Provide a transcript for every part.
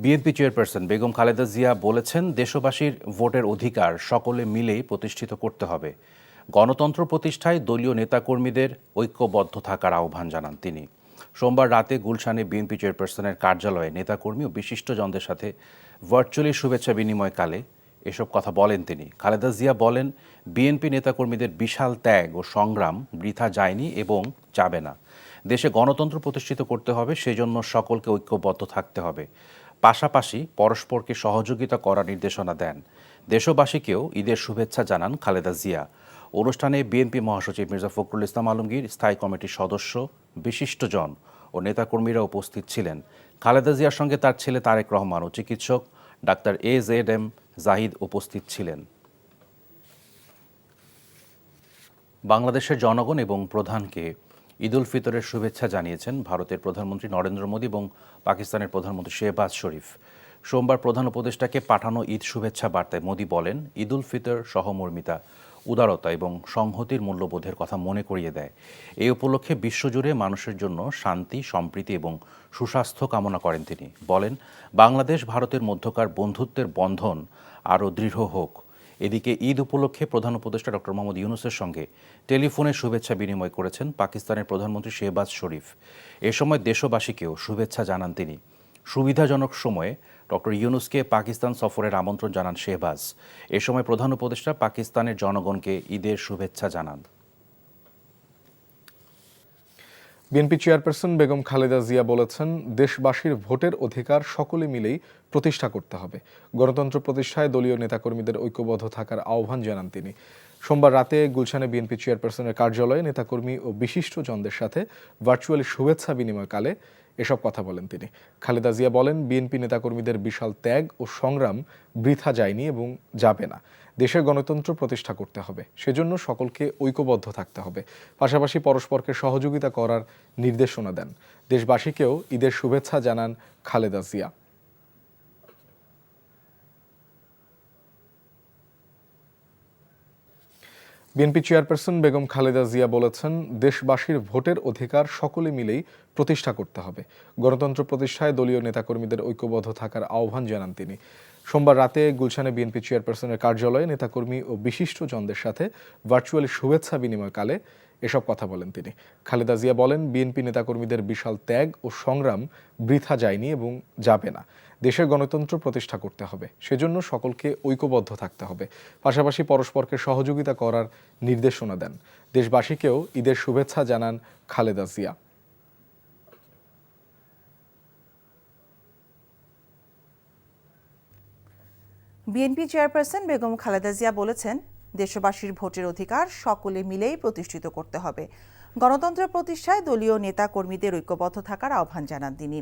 BNP chairperson Begum Khaleda Zia বলেছেন, দেশবাসীর ভোটের অধিকার সকলে মিলেই প্রতিষ্ঠিত করতে হবে। গণতন্ত্র প্রতিষ্ঠায় দলীয় নেতাকর্মীদের ঐক্যবদ্ধ থাকার আহ্বান জানান তিনি। সোমবার রাতে গুলশানে বিএনপি চেয়ারপারসনের কার্যালয়ে নেতাকর্মী ও বিশিষ্টজনদের সাথে ভার্চুয়ালি শুভেচ্ছা বিনিময়কালে এসব কথা বলেন তিনি। খালেদা জিয়া বলেন, বিএনপি নেতাকর্মীদের বিশাল ত্যাগ ও সংগ্রাম বৃথা যায়নি এবং যাবে না। দেশে গণতন্ত্র প্রতিষ্ঠিত করতে হবে, সেজন্য সকলকে ঐক্যবদ্ধ থাকতে হবে। পাশাপাশি পরস্পরকে সহযোগিতা করার নির্দেশনা দেন। দেশবাসীকেও ঈদের শুভেচ্ছা জানান খালেদা জিয়া। অনুষ্ঠানে বিএনপি মহাসচিব মির্জা ফখরুল ইসলাম আলমগীর, স্থায়ী কমিটির সদস্য, বিশিষ্টজন ও নেতাকর্মীরা উপস্থিত ছিলেন। খালেদা জিয়ার সঙ্গে তার ছেলে তারেক রহমান ও চিকিৎসক ডাক্তার AZM জাহিদ উপস্থিত ছিলেন। বাংলাদেশের জনগণ এবং প্রধানকে ঈদ উল ফিতরের শুভেচ্ছা জানিয়েছেন ভারতের প্রধানমন্ত্রী নরেন্দ্র মোদী এবং পাকিস্তানের প্রধানমন্ত্রী শেহবাজ শরীফ। সোমবার প্রধান উপদেষ্টাকে পাঠানো ঈদ শুভেচ্ছা বার্তায় মোদী বলেন, ঈদ উল ফিতর সহমর্মিতা, উদারতা এবং সংহতির মূল্যবোধের কথা মনে করিয়ে দেয়। এই উপলক্ষে বিশ্বজুড়ে মানুষের জন্য শান্তি, সম্প্রীতি এবং সুস্বাস্থ্য কামনা করেন তিনি। বলেন, বাংলাদেশ ভারতের মধ্যকার বন্ধুত্বের বন্ধন আরও দৃঢ় হোক। এদিকে ঈদ উপলক্ষে প্রধান উপদেষ্টা ডক্টর মোহাম্মদ ইউনূসের সঙ্গে টেলিফোনে শুভেচ্ছা বিনিময় করেছেন পাকিস্তানের প্রধানমন্ত্রী শেহবাজ শরীফ। এ সময় দেশবাসীকেও শুভেচ্ছা জানান তিনি। সুবিধাজনক সময়ে ডক্টর ইউনূসকে পাকিস্তান সফরের আমন্ত্রণ জানান শেহবাজ। এ সময় প্রধান উপদেষ্টা পাকিস্তানের জনগণকে ঈদের শুভেচ্ছা জানান। বিএনপি চেয়ারপারসন বেগম খালেদা জিয়া বলেছেন, দেশবাসীর ভোটের অধিকার সকলে মিলেই প্রতিষ্ঠা করতে হবে। গণতন্ত্র প্রতিষ্ঠায় দলীয় নেতাকর্মীদের ঐক্যবদ্ধ থাকার আহ্বান জানান তিনি। সোমবার রাতে গুলশানে বিএনপি চেয়ারপারসনের কার্যালয়ে নেতাকর্মী ও বিশিষ্টজনদের সাথে ভার্চুয়ালি শুভেচ্ছা বিনিময়কালে এসব কথা বলেন তিনি। খালেদা জিয়া বলেন, বিএনপি নেতাকর্মীদের বিশাল ত্যাগ ও সংগ্রাম বৃথা যায়নি এবং যাবে না। দেশের গণতন্ত্র প্রতিষ্ঠা করতে হবে, সেজন্য সকলকে ঐক্যবদ্ধ থাকতে হবে। পাশাপাশি পরস্পরকে সহযোগিতা করার নির্দেশনা দেন। দেশবাসীকেও ঈদের শুভেচ্ছা জানান খালেদা জিয়া। বিএনপি চেয়ারপারসন বেগম খালেদা জিয়া বলেছেন, দেশবাসীর ভোটের অধিকার সকলে মিলেই প্রতিষ্ঠা করতে হবে। গণতন্ত্র প্রতিষ্ঠায় দলীয় নেতাকর্মীদের ঐক্যবদ্ধ থাকার আহ্বান জানান তিনি। সোমবার রাতে গুলশানে বিএনপি চেয়ারপারসনের কার্যালয়ে নেতাকর্মী ও বিশিষ্টজনদের সাথে ভার্চুয়ালি শুভেচ্ছা বিনিময়কালে এসব কথা বলেন তিনি। খালেদা জিয়া বলেন, বিএনপি নেতাকর্মীদের বিশাল ত্যাগ ও সংগ্রাম বৃথা যায়নি এবং যাবে না। দেশের গণতন্ত্র প্রতিষ্ঠা করতে হবে, সেজন্য সকলকে ঐক্যবদ্ধ থাকতে হবে। পাশাপাশি পরস্পরকে সহযোগিতা করার নির্দেশনা দেন। দেশবাসীকেও ঈদের শুভেচ্ছা জানান খালেদা জিয়া। বিএনপি চেয়ারপারসন বেগম খালেদা জিয়া বলেছেন, দেশবাসীর ভোটের অধিকার সকলে মিলেই প্রতিষ্ঠিত করতে হবে। গণতন্ত্র প্রতিষ্ঠায় দলীয় নেতা কর্মীদের ঐক্যবদ্ধ থাকার আহ্বান জানান তিনি।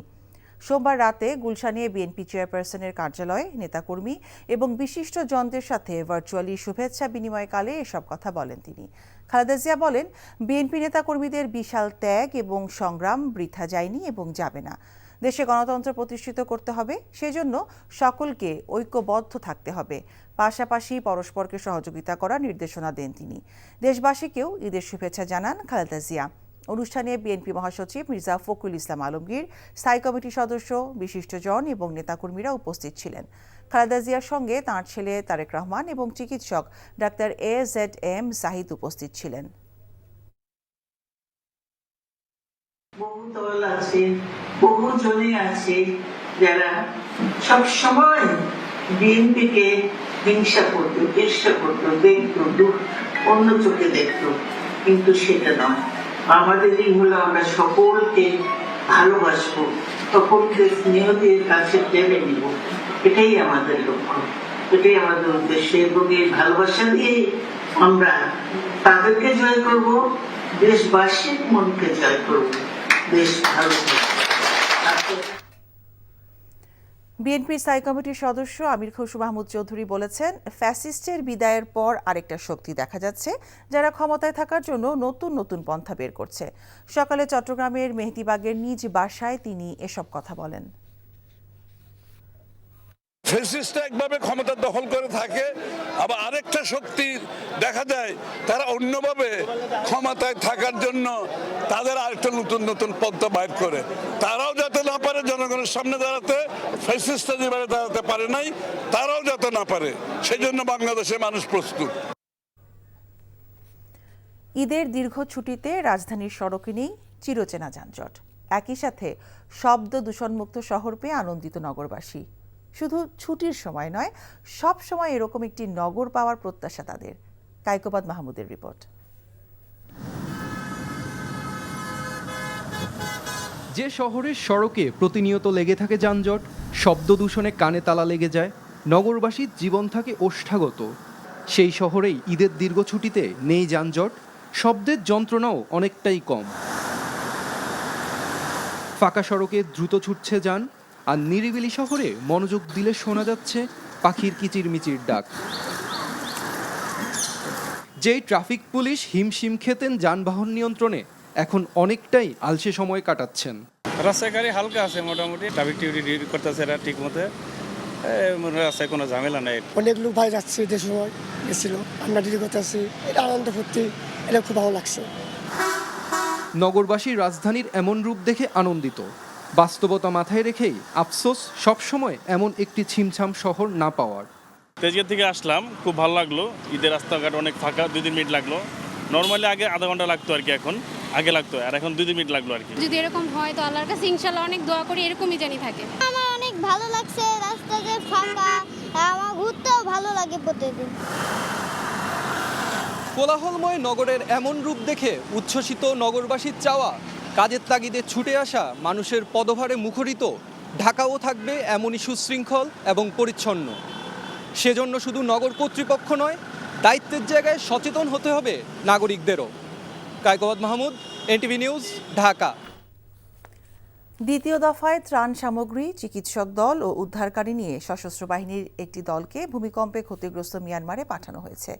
সোমবার রাতে গুলশানে বিএনপি চেয়ারপারসনের কার্যালয়ে নেতাকর্মী এবং বিশিষ্টজনদের সাথে ভার্চুয়ালি শুভেচ্ছা বিনিময়কালে এসব কথা বলেন তিনি। খালেদা জিয়া বলেন, বিএনপি নেতাকর্মীদের বিশাল ত্যাগ এবং সংগ্রাম বৃথা যায়নি এবং যাবে না। দেশে গণতন্ত্র প্রতিষ্ঠিত করতে হবে, সেজন্য সকলকে ঐক্যবদ্ধ থাকতে হবে। পাশাপাশি পরস্পরকে সহযোগিতা করার নির্দেশনা দেন তিনি। দেশবাসীকেও ঈদের শুভেচ্ছা জানান খালেদা জিয়া। অনুষ্ঠানে বিএনপি মহাসচিব মির্জা ফখরুল ইসলাম আলমগীর, স্থায়ী কমিটির সদস্য, বিশিষ্টজন এবং নেতাকর্মীরা উপস্থিত ছিলেন। খালেদা জিয়ার সঙ্গে তাঁর ছেলে তারেক রহমান এবং চিকিৎসক ডাক্তার AZM জাহিদ উপস্থিত ছিলেন। বহু দল আছে, বহু জনে আছে যারা সব সময় বিএনপিকে হিংসা করতো, ঈর্ষা করতো, দেখতো, অন্য চোখে দেখতো, কিন্তু সেটা নয়। আমাদেরই হলো আমরা সকলকে ভালোবাসবো, সকলকে স্নেহ দিয়ে কাছে টেনে নিব, এটাই আমাদের লক্ষ্য, এটাই আমাদের উদ্দেশ্য। এবং এই ভালোবাসা দিয়ে আমরা তাদেরকে জয় করব, দেশবাসীর মনকে জয় করব। বিএনপির স্থায়ী কমিটির সদস্য আমির খসরু মাহমুদ চৌধুরী বলেছেন, ফ্যাসিস্টের বিদায়ের পর আরেকটা শক্তি দেখা যাচ্ছে, যারা ক্ষমতায় থাকার জন্য নতুন নতুন পন্থা বের করছে। সকালে চট্টগ্রামের মেহেদীবাগের নিজ বাসায় তিনি এসব কথা বলেন। ফ্যাসিস্টরা একভাবে ক্ষমতা দখল করে থাকে, আবার আরেকটা শক্তি দেখা যায় তারা অন্যভাবে ক্ষমতায় থাকার জন্য তাদের আরেকটা নতুন নতুন পন্থা বাইর করে। তারাও যাতে না পারে জনগণের সামনে দাঁড়াতে, ফ্যাসিস্টরা যেভাবে দাঁড়াতে পারে নাই তারাও যাতে না পারে, সেই জন্য বাংলাদেশের মানুষ প্রস্তুত। ঈদের দীর্ঘ ছুটিতে রাজধানীর সড়কে নেই চিরচেনা যানজট। একই সাথে শব্দ দূষণমুক্ত শহর পেয়ে আনন্দিত নগরবাসী। শুধু ছুটির সময় নয়, সব সময় এরকম একটি নগর পাওয়ার প্রত্যাশা তাদের। কায়কোবাদ মাহমুদের রিপোর্ট। যে শহরের সড়কে প্রতিনিয়ত লেগে থাকে যানজট, শব্দ দূষণে কানে তালা লেগে যায়, নগরবাসীর জীবন থাকে ওষ্ঠাগত, সেই শহরেই ঈদের দীর্ঘ ছুটিতে নেই যানজট, শব্দের যন্ত্রণাও অনেকটাই কম। ফাঁকা সড়কে দ্রুত ছুটছে যান, আর নিরিবিলি শহরে মনোযোগ দিলে শোনা যাচ্ছে পাখির কিচিরমিচির ডাক। যেই ট্রাফিক পুলিশ হিমশিম খেতেন যানবাহন নিয়ন্ত্রণে, এখন অনেকটাই আলসে সময় কাটাচ্ছেন। রাস্তায় গাড়ি হালকা আছে, মোটামুটি ট্রাফিক ডিউটি করতেছে এরা ঠিক মতো, রাস্তায় কোনো ঝামেলা নেই। অনেক লোক ভাই যাচ্ছে, ঈদের সময় গেছিল, আমরা ডিউটি করতেছি, এটা আনন্দ ফুর্তি, এটা খুব ভালো লাগছে। নগরবাসী রাজধানীর এমন রূপ দেখে আনন্দিত, বাস্তবতা মাথায় রেখেই আফসোস সবসময় এমন একটি ছিমছাম শহর না পাওয়ার। তেজগাঁ থেকে আসলাম, খুব ভালো লাগলো। ঈদের রাস্তাঘাট অনেক ফাঁকা, 2-3 মিনিট লাগলো। নর্মালি আগে আধা ঘন্টা লাগতো আর কি, এখন আগে লাগতো, আর এখন 2-3 মিনিট লাগলো আর কি। যদি এরকম হয় তো আল্লাহর কাছে ইনশাআল্লাহ অনেক দোয়া করি এরকমই জানি থাকে। আমার অনেক ভালো লাগছে, রাস্তাতে ফাঁকা, আমার ঘুরতেও ভালো লাগে প্রতিদিন। কোলাহলময় নগরের এমন রূপ দেখে উচ্ছ্বসিত নগরবাসীর চাওয়া, কাজের তাগিদে ছুটে আসা মানুষের পদভারে মুখরিত ঢাকাও থাকবে এমনই সুশৃঙ্খল এবং পরিচ্ছন্ন। সেজন্য শুধু নগর কর্তৃপক্ষ নয়, দায়িত্বের জায়গায় সচেতন হতে হবে নাগরিকদেরও। Kaykobad Mahmud, NTV news, Dhaka. দ্বিতীয় দফায় ত্রাণ সামগ্রী, চিকিৎসক দল ও উদ্ধারকারী নিয়ে সশস্ত্র বাহিনীর একটি দলকে ভূমিকম্পে ক্ষতিগ্রস্ত মিয়ানমারে পাঠানো হয়েছে।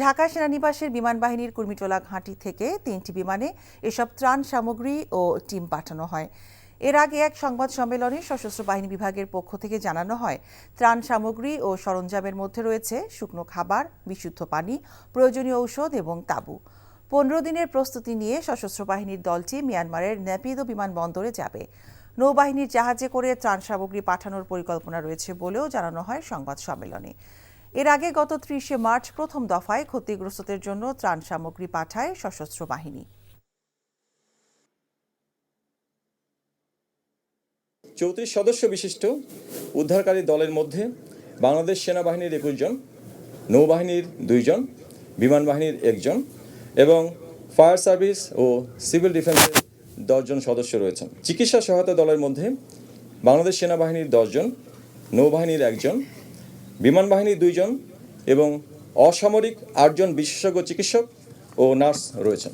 ঢাকা সেনানিবাসের বিমান বাহিনীর কুর্মিটোলা ঘাঁটি থেকে 3টি বিমানে এসব ত্রাণ সামগ্রী ও টিম পাঠানো হয়। এর আগে এক সংবাদ সম্মেলনে সশস্ত্র বাহিনী বিভাগের পক্ষ থেকে জানানো হয়, ত্রাণ সামগ্রী ও সরঞ্জামের মধ্যে রয়েছে শুকনো খাবার, বিশুদ্ধ পানি, প্রয়োজনীয় ঔষধ এবং তাঁবু। 15 দিনের প্রস্তুতি নিয়ে সশস্ত্র বাহিনীর দলটি মিয়ানমারের নেপিদো বিমানবন্দরে যাবে। নৌবাহিনীর জাহাজে করে ত্রাণ সামগ্রী পাঠানোর পরিকল্পনা রয়েছে বলেও জানানো হয় সংবাদ সম্মেলনে। এর আগে গত 30শে মার্চ প্রথম দফায় ক্ষতিগ্রস্তদের জন্য ত্রাণ সামগ্রী পাঠায় সশস্ত্র বাহিনী। 34 সদস্য বিশিষ্ট উদ্ধারকারী দলের মধ্যে বাংলাদেশ সেনাবাহিনীর 21 জন, নৌবাহিনীর 2 জন, বিমান বাহিনীর 1 জন এবং ফায়ার সার্ভিস ও সিভিল ডিফেন্সের 10 জন সদস্য রয়েছেন। চিকিৎসা সহায়তা দলের মধ্যে বাংলাদেশ সেনাবাহিনীর 10 জন, নৌবাহিনীর 1 জন, বিমান বাহিনীর 2 জন এবং অসামরিক 8 জন বিশেষজ্ঞ চিকিৎসক ও নার্স রয়েছেন।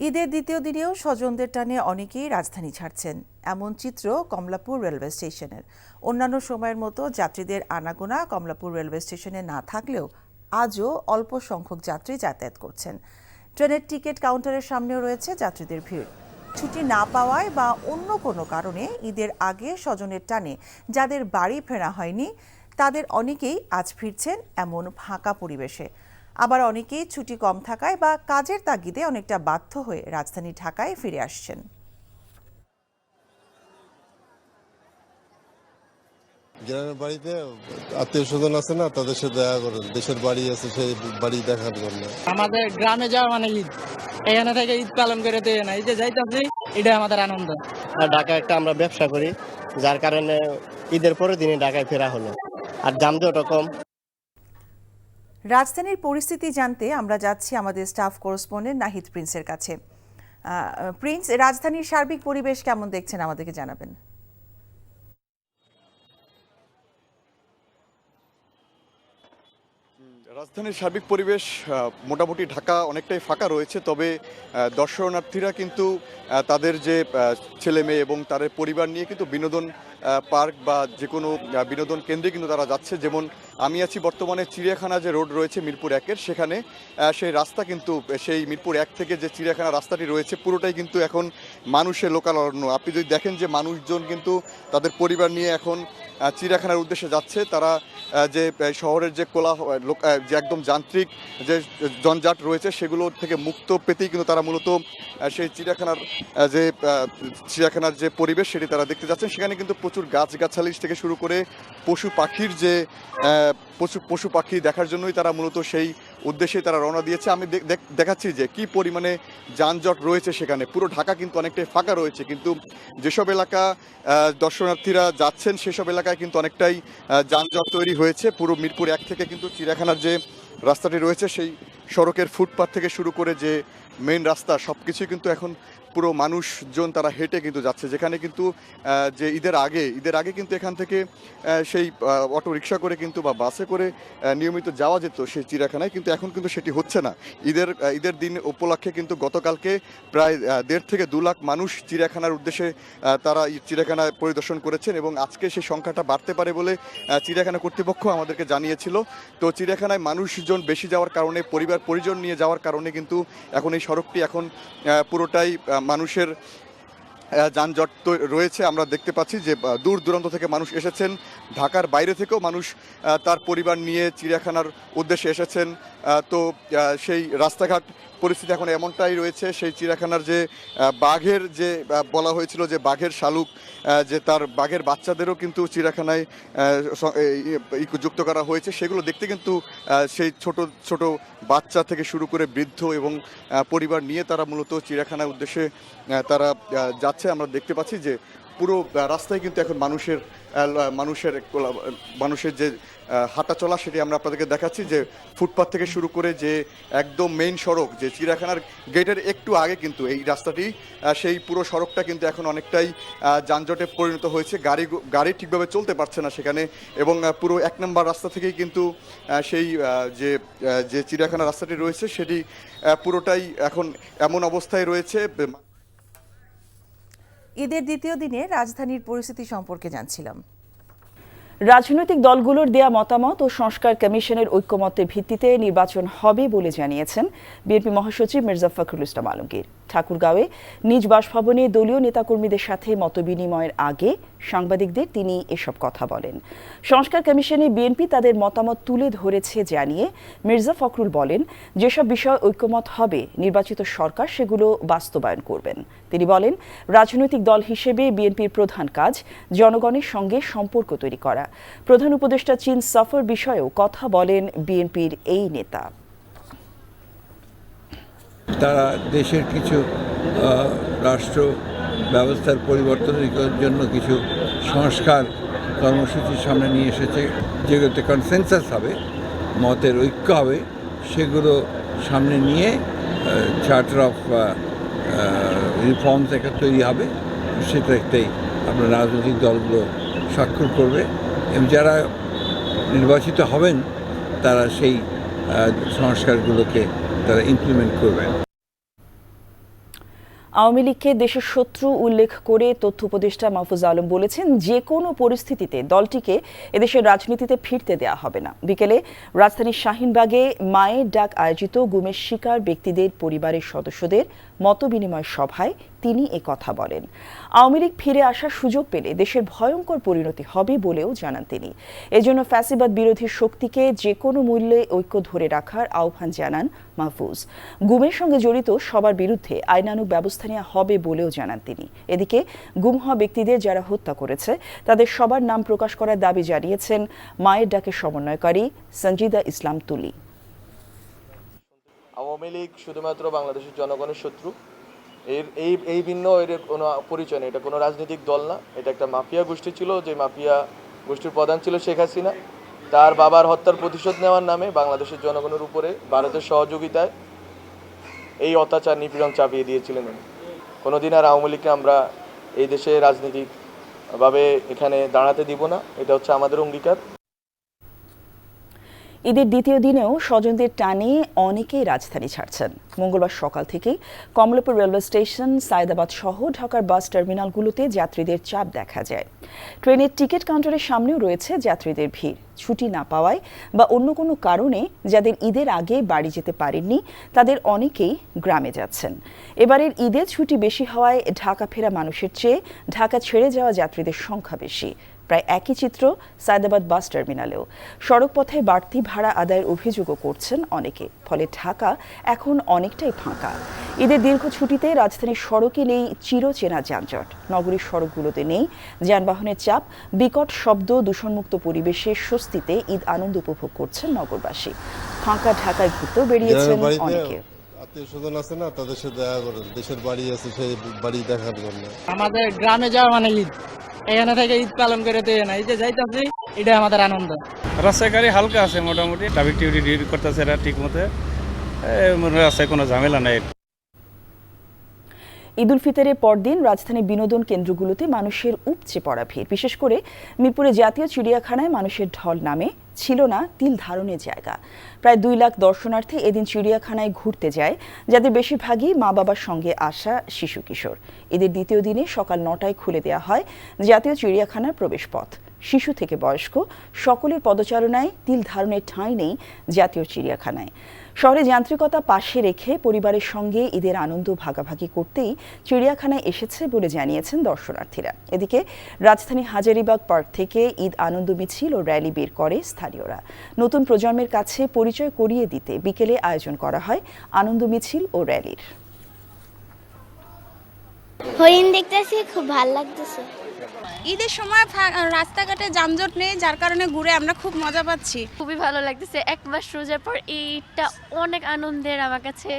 ঈদের দ্বিতীয় দিনেও স্বজনদের টানে অনেকেই রাজধানী ছাড়ছেন, এমন চিত্র কমলাপুর রেলওয়ে স্টেশনের। অন্যান্য সময়ের মতো যাত্রীদের আনাগোনা কমলাপুর রেলওয়ে স্টেশনে না থাকলেও আজও অল্প সংখ্যক যাত্রী যাতায়াত করছেন। ট্রেনের টিকিট কাউন্টারের সামনেও রয়েছে যাত্রীদের ভিড়। ছুটি না পাওয়ায় বা অন্য কোনো কারণে ঈদের আগে স্বজনের টানে যাদের বাড়ি ফেরা হয়নি, তাদের অনেকেই আজ ফিরছেন এমন ফাঁকা পরিবেশে। আবার অনেকেই ছুটি কম থাকায় বা কাজের তাগিদে অনেকটা বাধ্য হয়ে রাজধানী ঢাকায় ফিরে আসছেন। গ্রামের বাড়িতে আত্মীয় স্বজন আছে না, তাদের সাথে দেখা করেন, দেশের বাড়ি আছে সেই বাড়ি দেখার জন্য। আমাদের গ্রামে যাওয়া মানে ঈদ, এখানে থেকে ঈদ পালন করে দেয় না, ঈদে যাইতেছি, এটা আমাদের আনন্দ। ঢাকা একটা আমরা ব্যবসা করি, যার কারণে ঈদের পরের দিনে ঢাকায় ফেরা হলো, আর যানজটও কম। রাজধানীর পরিস্থিতি জানতে আমরা যাচ্ছি আমাদের স্টাফ করেসপন্ডেন্ট নাহিদ প্রিন্সের কাছে। প্রিন্স, রাজধানীর সার্বিক পরিবেশ কেমন দেখছেন আমাদেরকে জানাবেন। রাজধানীর সার্বিক পরিবেশ মোটামুটি ঢাকা অনেকটাই ফাঁকা রয়েছে, তবে দর্শনার্থীরা কিন্তু তাদের যে ছেলে মেয়ে এবং তাদের পরিবার নিয়ে কিন্তু বিনোদন পার্ক বা যে কোনো বিনোদন কেন্দ্রে কিন্তু তারা যাচ্ছে। যেমন আমি আছি বর্তমানে চিড়িয়াখানা যে রোড রয়েছে মিরপুর 1-এর, সেখানে সেই রাস্তা কিন্তু সেই মিরপুর 1 থেকে যে চিড়িয়াখানা রাস্তাটি রয়েছে পুরোটাই কিন্তু এখন মানুষের লোকারণ্য। আপনি যদি দেখেন যে মানুষজন কিন্তু তাদের পরিবার নিয়ে এখন চিড়িয়াখানার উদ্দেশ্যে যাচ্ছে। তারা যে শহরের যে যে একদম যান্ত্রিক যে জঞ্জাট রয়েছে সেগুলো থেকে মুক্ত পেতেই কিন্তু তারা মূলত সেই চিড়িয়াখানার যে পরিবেশ সেটি তারা দেখতে যাচ্ছেন। সেখানে কিন্তু প্রচুর গাছগাছালি থেকে শুরু করে পশু পাখি দেখার জন্যই তারা মূলত সেই উদ্দেশ্যে তারা রওনা দিয়েছে। আমি দেখাচ্ছি যে কি পরিমাণে যানজট রয়েছে সেখানে। পুরো ঢাকা কিন্তু অনেকটাই ফাঁকা রয়েছে, কিন্তু যেসব এলাকা দর্শনার্থীরা যাচ্ছেন সেসব এলাকায় কিন্তু অনেকটাই যানজট তৈরি হয়েছে। পুরো মিরপুর 1 থেকে কিন্তু চিড়িয়াখানার যে রাস্তাটি রয়েছে সেই সড়কের ফুটপাথ থেকে শুরু করে যে মেইন রাস্তা সব কিছুই কিন্তু এখন পুরো মানুষজন তারা হেঁটে কিন্তু যাচ্ছে। যেখানে কিন্তু যে ঈদের আগে কিন্তু এখান থেকে সেই অটো রিক্সা করে কিন্তু বা বাসে করে নিয়মিত যাওয়া যেত সেই চিড়িয়াখানায়, কিন্তু এখন কিন্তু সেটি হচ্ছে না। ঈদের দিন উপলক্ষে কিন্তু গতকালকে প্রায় 1.5 থেকে 2 লাখ মানুষ চিড়িয়াখানার উদ্দেশ্যে তারা চিড়িয়াখানায় পরিদর্শন করেছেন এবং আজকে সেই সংখ্যাটা বাড়তে পারে বলে চিড়িয়াখানা কর্তৃপক্ষ আমাদেরকে জানিয়েছিল। তো চিড়িয়াখানায় মানুষজন বেশি যাওয়ার কারণে, পরিজন নিয়ে যাওয়ার কারণে কিন্তু এখন এই সড়কটি এখন পুরোটাই মানুষের যানজট রয়েছে। আমরা দেখতে পাচ্ছি যে দূর দূরান্ত থেকে মানুষ এসেছেন, ঢাকার বাইরে থেকেও মানুষ তার পরিবার নিয়ে চিড়িয়াখানার উদ্দেশ্যে এসেছেন। তো সেই রাস্তাঘাট পরিস্থিতি এখন এমনটাই রয়েছে। সেই চিড়িয়াখানার যে বাঘের যে বলা হয়েছিল যে বাঘের শালুক, যে তার বাঘের বাচ্চাদেরও কিন্তু চিড়িয়াখানায় যুক্ত করা হয়েছে, সেগুলো দেখতে কিন্তু সেই ছোট ছোট বাচ্চা থেকে শুরু করে বৃদ্ধ এবং পরিবার নিয়ে তারা মূলত চিড়িয়াখানার উদ্দেশ্যে তারা যাচ্ছে। আমরা দেখতে পাচ্ছি যে পুরো রাস্তায় কিন্তু এখন মানুষের যে হাঁটা চলা সেটি আমরা আপনাদেরকে দেখাচ্ছি। যে ফুটপাথ থেকে শুরু করে যে একদম মেইন সড়ক, যে চিড়িয়াখানার গেটের একটু আগে কিন্তু এই রাস্তাটি, সেই পুরো সড়কটা কিন্তু এখন অনেকটাই যানজটে পরিণত হয়েছে। গাড়ি ঠিকভাবে চলতে পারছে না সেখানে, এবং পুরো 1 নম্বর রাস্তা থেকেই কিন্তু সেই যে চিড়িয়াখানা রাস্তাটি রয়েছে সেটি পুরোটাই এখন এমন অবস্থায় রয়েছে। ঈদের দ্বিতীয় দিনে রাজধানীর পরিস্থিতি সম্পর্কে জানছিলাম। রাজনৈতিক দলগুলোর দেয়া মতামত ও সংস্কার কমিশনের ঐক্যমতের ভিত্তিতে নির্বাচন হবে বলে জানিয়েছেন বিএনপি মহাসচিব মির্জা ফখরুল ইসলাম আলমগীর। ঠাকুরগাঁওয়ে নিজ বাসভবনে দলীয় নেতাকর্মীদের সাথে মতবিনিময়ের আগে সাংবাদিকদের তিনি এসব কথা বলেন। সংস্কার কমিশনে বিএনপি তাদের মতামত তুলে ধরেছে জানিয়ে মির্জা ফখরুল বলেন, যেসব বিষয় ঐক্যমত হবে নির্বাচিত সরকার সেগুলো বাস্তবায়ন করবেন। তিনি বলেন, রাজনৈতিক দল হিসেবে বিএনপির প্রধান কাজ জনগণের সঙ্গে সম্পর্ক তৈরি করা। প্রধান উপদেষ্টা চীন সফর বিষয়েও কথা বলেন বিএনপির এই নেতা। তারা দেশের কিছু রাষ্ট্র ব্যবস্থার পরিবর্তনের জন্য কিছু সংস্কার কর্মসূচির সামনে নিয়ে এসেছে, যেগুলোতে কনসেনসাস হবে, মতের ঐক্য হবে, সেগুলো সামনে নিয়ে চার্টার অফ রিফর্মস একটা তৈরি হবে। সেটা একটাই আপনার রাজনৈতিক দলগুলো স্বাক্ষর করবে এবং যারা নির্বাচিত হবেন তারা সেই সংস্কারগুলোকে তারা ইমপ্লিমেন্ট করবেন। আওয়ামী লীগকে দেশের শত্রু উল্লেখ করে তথ্য উপদেষ্টা মাহফুজ আলম বলেছেন, যে কোনো পরিস্থিতিতে দলটিকে এদেশের রাজনীতিতে ফিরতে দেওয়া হবে না। বিকেলে রাজধানীর শাহিনবাগে মায়ের ডাক আয়োজিত গুমের শিকার ব্যক্তিদের পরিবারের সদস্যদের মতবিনিময় সভায় তিনি কথা বলেন। আওয়ামী লীগ ফিরে আসার সুযোগ পেলে দেশের ভয়ঙ্কর পরিণতি হবে বলেও জানান তিনি। এজন্য ফ্যাসিবাদ বিরোধী শক্তিকে যে কোনো মূল্যে ঐক্য ধরে রাখার আহ্বান জানান মাহফুজ। গুমের সঙ্গে জড়িত সবার বিরুদ্ধে আইনানুগ ব্যবস্থা নেওয়া হবে বলেও জানান তিনি। এদিকে গুম হওয়া ব্যক্তিদের যারা হত্যা করেছে তাদের সবার নাম প্রকাশ করার দাবি জানিয়েছেন মায়ের ডাকের সমন্বয়কারী সঞ্জিদা ইসলাম তুলি। আওয়ামী লীগ শুধুমাত্র বাংলাদেশের জনগণের শত্রু, এই ভিন্ন এর কোনো পরিচয় নেই। এটা কোনো রাজনৈতিক দল না, এটা একটা মাফিয়া গোষ্ঠী ছিল। যে মাফিয়া গোষ্ঠীর প্রধান ছিল শেখ হাসিনা। তার বাবার হত্যার প্রতিশোধ নেওয়ার নামে বাংলাদেশের জনগণের উপরে ভারতের সহযোগিতায় এই অত্যাচার নিপীড়ন চাপিয়ে দিয়েছিলেন। কোনোদিন আর আওয়ামী লীগকে আমরা এই দেশে রাজনৈতিকভাবে এখানে দাঁড়াতে দিব না, এটা হচ্ছে আমাদের অঙ্গীকার। ঈদের দ্বিতীয় দিনেও স্বজনদের টানে অনেকেই রাজধানী ছাড়ছেন। মঙ্গলবার সকাল থেকেই কমলাপুর রেলওয়ে স্টেশন, সায়দাবাদ সহ ঢাকার বাস টার্মিনালগুলোতে যাত্রীদের চাপ দেখা যায়। ট্রেনের টিকিট কাউন্টারের সামনেও রয়েছে যাত্রীদের ভিড়। ছুটি না পাওয়ায় বা অন্য কোনো কারণে যাদের ঈদের আগে বাড়ি যেতে পারেননি তাদের অনেকেই গ্রামে যাচ্ছেন। এবারের ঈদের ছুটি বেশি হওয়ায় ঢাকা ফেরা মানুষের চেয়ে ঢাকা ছেড়ে যাওয়া যাত্রীদের সংখ্যা বেশি। প্রায় একই চিত্র সায়দাবাদ বাস টার্মিনালেও। সড়ক পথে বাড়তি ভাড়া আদায়ের অভিযোগও করছেন অনেকে, ফলে ঢাকা এখন অনেকটাই ফাঁকা। ঈদের দীর্ঘ ছুটিতে রাজধানীর সড়কে নেই চিরচেনা যানজট, নগরীর সড়কগুলোতে নেই যানবাহনের চাপ, বিকট শব্দ, দূষণমুক্ত পরিবেশে স্বস্তিতে ঈদ আনন্দ উপভোগ করছেন নগরবাসী। ফাঁকা ঢাকায় ঘুরতেও বেরিয়েছেন অনেকে। আত্মীয় স্বজন আছে না, তাদের সাথে দেখা করেন, দেশের বাড়ি আছে সেই বাড়ি দেখার জন্য। আমাদের গ্রামে যাওয়া মানে ঈদ, এখানে থেকে ঈদ পালন করে দেয় না, এই যে যাইতেছি এটা আমাদের আনন্দ। রাস্তায় গাড়ি হালকা আছে, মোটামুটি ট্রাফিক ডিউটি করতেছে এরা ঠিক মতো, রাস্তায় কোনো ঝামেলা নাই। ঈদ উল ফিতরের পরদিন রাজধানীর বিনোদন কেন্দ্রগুলোতে মানুষের উপচে পড়া ভিড়। বিশেষ করে মিরপুরে জাতীয় চিড়িয়াখানায় মানুষের ঢল নামে, ছিল না তিল ধারণের জায়গা। প্রায় 2 লাখ দর্শনার্থী এদিন চিড়িয়াখানায় ঘুরতে যায়, যাদের বেশিরভাগই মা বাবার সঙ্গে আসা শিশু কিশোর। ঈদের দ্বিতীয় দিনে সকাল 9টায় খুলে দেওয়া হয় জাতীয় চিড়িয়াখানার প্রবেশপথ। শিশু থেকে বয়স্ক সকলের পদচারণায় তিল ধারণের ঠাঁই নেই জাতীয় চিড়িয়াখানায়। শহরে যান্ত্রিকতা পাশে রেখে পরিবারের সঙ্গে ঈদের আনন্দ ভাগাভাগি করতেই চিড়িয়াখানায় এসেছে বলে জানিয়েছেন দর্শনার্থীরা। এদিকে রাজধানী হাজারীবাগ পার্ক থেকে ঈদ আনন্দ মিছিল ও র্যালি বের করে স্থানীয়রা। নতুন প্রজন্মের কাছে পরিচয় করিয়ে দিতে বিকেলে আয়োজন করা হয় আনন্দ মিছিল ও র্যালির। হরিণ দেখতেছি, খুব ভালো লাগতেছে। ঈদের সময় রাস্তাঘাটে যানজট নেই, যার কারণে ঘুরে আমরা খুব মজা পাচ্ছি। খুবই ভালো লাগতেছে। 1 মাস রোজার পর এইটা অনেক আনন্দের আমার কাছে।